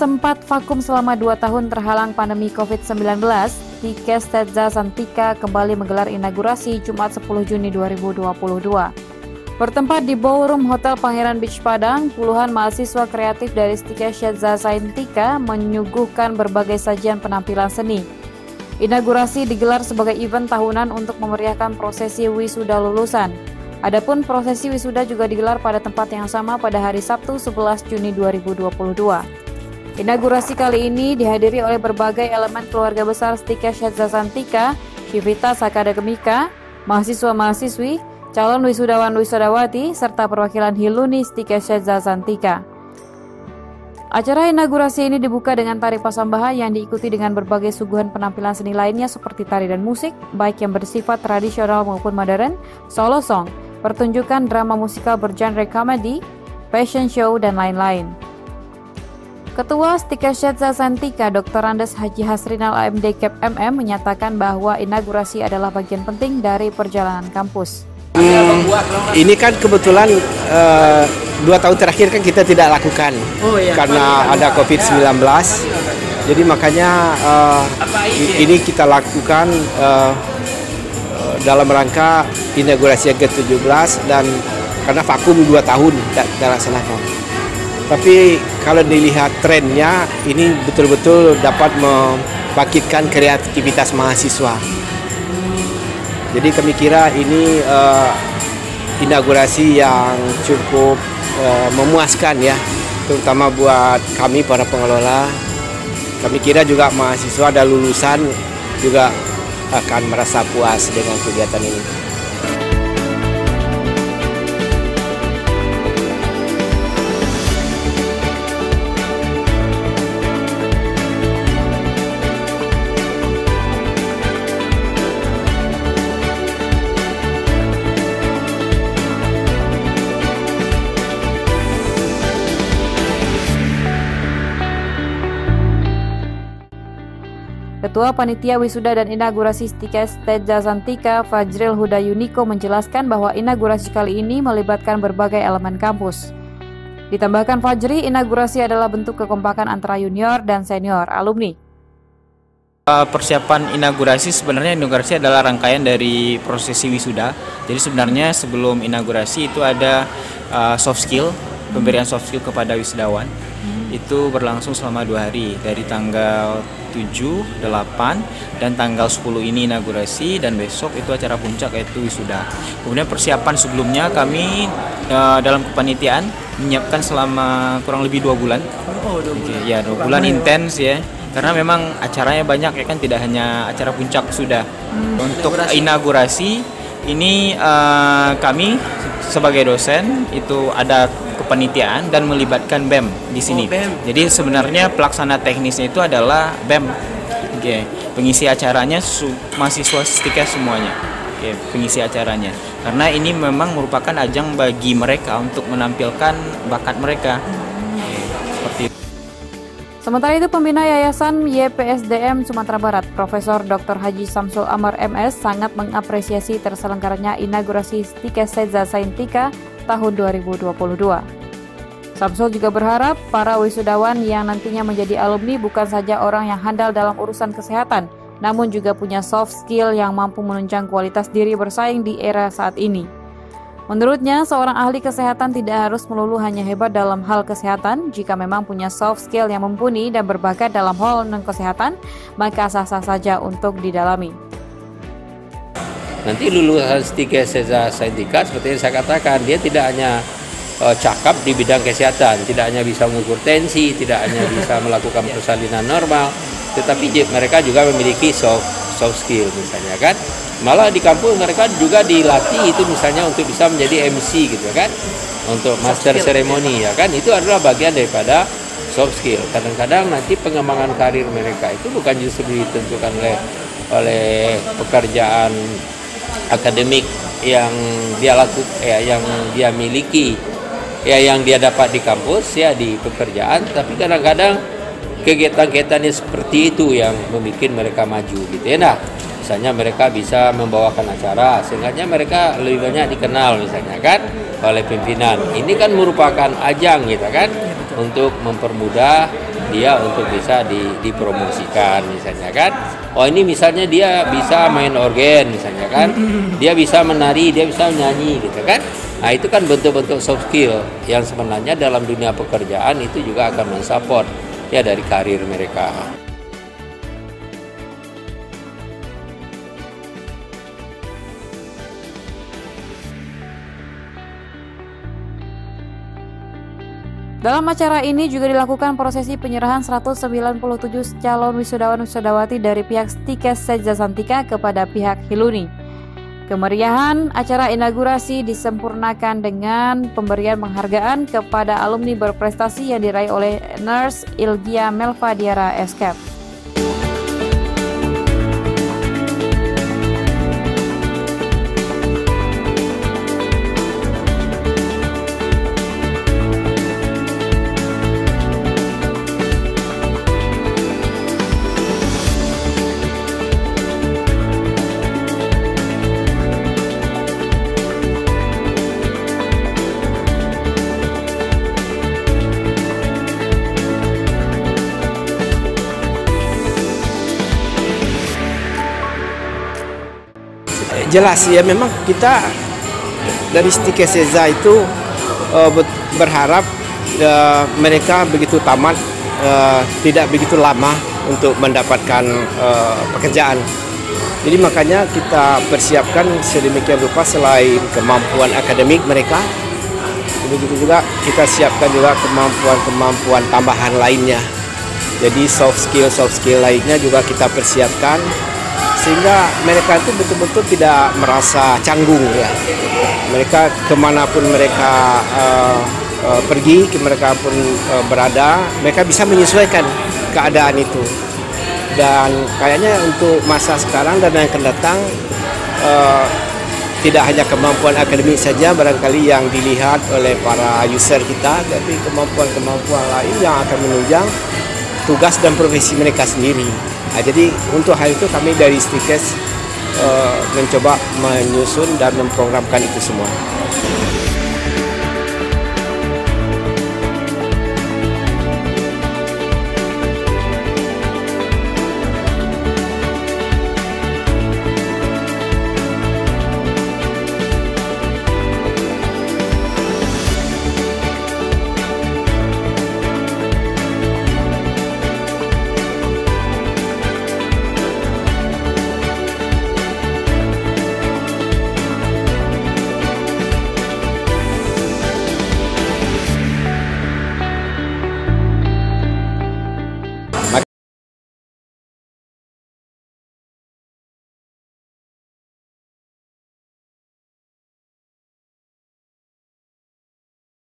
sempat vakum selama 2 tahun terhalang pandemi COVID-19, Stikes Setza Santika kembali menggelar inaugurasi Jumat 10 Juni 2022. Bertempat di Ballroom Hotel Pangeran Beach Padang, puluhan mahasiswa kreatif dari Stikes Setza Santika menyuguhkan berbagai sajian penampilan seni. Inaugurasi digelar sebagai event tahunan untuk memeriahkan prosesi wisuda lulusan. Adapun prosesi wisuda juga digelar pada tempat yang sama pada hari Sabtu 11 Juni 2022. Inaugurasi kali ini dihadiri oleh berbagai elemen keluarga besar Stikes Setza Santika, Civitas Akademika, mahasiswa-mahasiswi, calon wisudawan-wisudawati, serta perwakilan Hiluni Stikes Setza Santika. Acara inaugurasi ini dibuka dengan tari pasambaha yang diikuti dengan berbagai suguhan penampilan seni lainnya seperti tari dan musik, baik yang bersifat tradisional maupun modern, solo song, pertunjukan drama musikal bergenre komedi, fashion show, dan lain-lain. Ketua Stikes Setza Santika, Dr. Andes Haji Hasrinal AMD Kep MM menyatakan bahwa inaugurasi adalah bagian penting dari perjalanan kampus. Ini kan kebetulan 2 tahun terakhir kan kita tidak lakukan karena ada COVID-19. Jadi makanya ini kita lakukan dalam rangka inaugurasi yang ke-17 dan karena vakum 2 tahun tidak laksanakan. Tapi kalau dilihat trennya ini betul-betul dapat membangkitkan kreativitas mahasiswa. Jadi kami kira ini inaugurasi yang cukup memuaskan ya, terutama buat kami para pengelola. Kami kira juga mahasiswa dan lulusan juga akan merasa puas dengan kegiatan ini. Ketua Panitia Wisuda dan Inaugurasi Stikes Setza Santika, Fajril Hudayuniko menjelaskan bahwa inaugurasi kali ini melibatkan berbagai elemen kampus. Ditambahkan Fajri, inaugurasi adalah bentuk kekompakan antara junior dan senior alumni. Persiapan inaugurasi adalah rangkaian dari prosesi wisuda. Jadi sebenarnya sebelum inaugurasi itu ada soft skill, pemberian soft skill kepada wisudawan. Itu berlangsung selama 2 hari, dari tanggal 7, 8, dan tanggal 10 ini inaugurasi, dan besok itu acara puncak yaitu wisuda. Kemudian persiapan sebelumnya kami dalam kepanitiaan menyiapkan selama kurang lebih 2 bulan. Ya, 2 bulan intens ya. Karena memang acaranya banyak ya kan, tidak hanya acara puncak sudah. Untuk inaugurasi ini kami sebagai dosen itu ada kepanitiaan dan melibatkan BEM di sini. Jadi sebenarnya pelaksana teknisnya itu adalah BEM. Pengisi acaranya mahasiswa Stikes semuanya. Pengisi acaranya. Karena ini memang merupakan ajang bagi mereka untuk menampilkan bakat mereka. Seperti itu. Sementara itu, pembina Yayasan YPSDM Sumatera Barat, Profesor Dr. Haji Samsul Amar MS sangat mengapresiasi terselenggaranya inaugurasi Stikes Setza Santika tahun 2022. Samsul juga berharap para wisudawan yang nantinya menjadi alumni bukan saja orang yang handal dalam urusan kesehatan, namun juga punya soft skill yang mampu menunjang kualitas diri bersaing di era saat ini. Menurutnya, seorang ahli kesehatan tidak harus melulu hanya hebat dalam hal kesehatan. Jika memang punya soft skill yang mumpuni dan berbakat dalam hal non-kesehatan, maka sah-sah saja untuk didalami. Nanti lulusan Stikes Setza Santika seperti yang saya katakan, dia tidak hanya cakap di bidang kesehatan, tidak hanya bisa mengukur tensi, tidak hanya bisa melakukan persalinan normal, tetapi mereka juga memiliki soft skill misalnya kan. Malah di kampus mereka juga dilatih itu misalnya untuk bisa menjadi MC gitu kan, untuk master seremoni ya kan, itu adalah bagian daripada soft skill. Kadang-kadang nanti pengembangan karir mereka itu bukan justru ditentukan oleh pekerjaan akademik yang dia lakukan yang dia miliki yang dia dapat di kampus ya, di pekerjaan, tapi kadang-kadang kegiatan-kegiatannya seperti itu yang membuat mereka maju gitu ya. Nah, misalnya mereka bisa membawakan acara sehingga mereka lebih banyak dikenal misalnya kan oleh pimpinan. Ini kan merupakan ajang gitu kan untuk mempermudah dia untuk bisa dipromosikan misalnya kan. Oh ini misalnya dia bisa main organ misalnya kan, dia bisa menari, dia bisa menyanyi gitu kan. Nah itu kan bentuk-bentuk soft skill yang sebenarnya dalam dunia pekerjaan itu juga akan mensupport ya dari karir mereka. Dalam acara ini juga dilakukan prosesi penyerahan 197 calon wisudawan-wisudawati dari pihak Tikes Sedza Santika kepada pihak Hiluni. Kemeriahan acara inaugurasi disempurnakan dengan pemberian penghargaan kepada alumni berprestasi yang diraih oleh Nurse Ilgia Melva Diara Eskep. Jelas ya, memang kita dari Tikes Sedza itu berharap mereka begitu tamat tidak begitu lama untuk mendapatkan pekerjaan. Jadi makanya kita persiapkan sedemikian rupa, selain kemampuan akademik mereka, begitu juga kita siapkan juga kemampuan tambahan lainnya. Jadi soft skill lainnya juga kita persiapkan, sehingga mereka itu betul-betul tidak merasa canggung ya. Mereka kemanapun mereka pergi, mereka pun berada, mereka bisa menyesuaikan keadaan itu. Dan kayaknya untuk masa sekarang dan yang akan datang, tidak hanya kemampuan akademik saja barangkali yang dilihat oleh para user kita, tapi kemampuan-kemampuan lain yang akan menunjang tugas dan profesi mereka sendiri. Nah, jadi untuk hal itu kami dari Tikes mencoba menyusun dan memprogramkan itu semua.